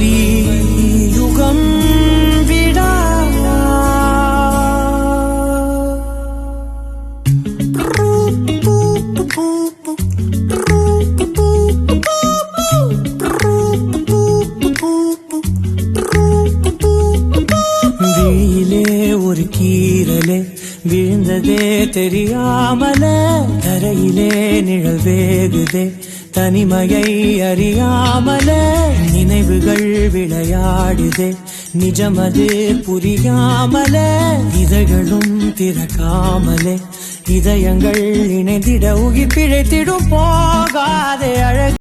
கலி யுகம் விடா வீயிலே ஒரு கீரலே விழுந்ததே தெரியாமல தரையிலே நிழல் வேகுதே தனிமையை அறியாமல நினைவுகள் விளையாடுதே நிஜமது புரியாமல இதழ்களும் திறக்காமலே இதயங்கள் இணைந்திட உயிர் பிழைத்திடும் போகாதே அழகு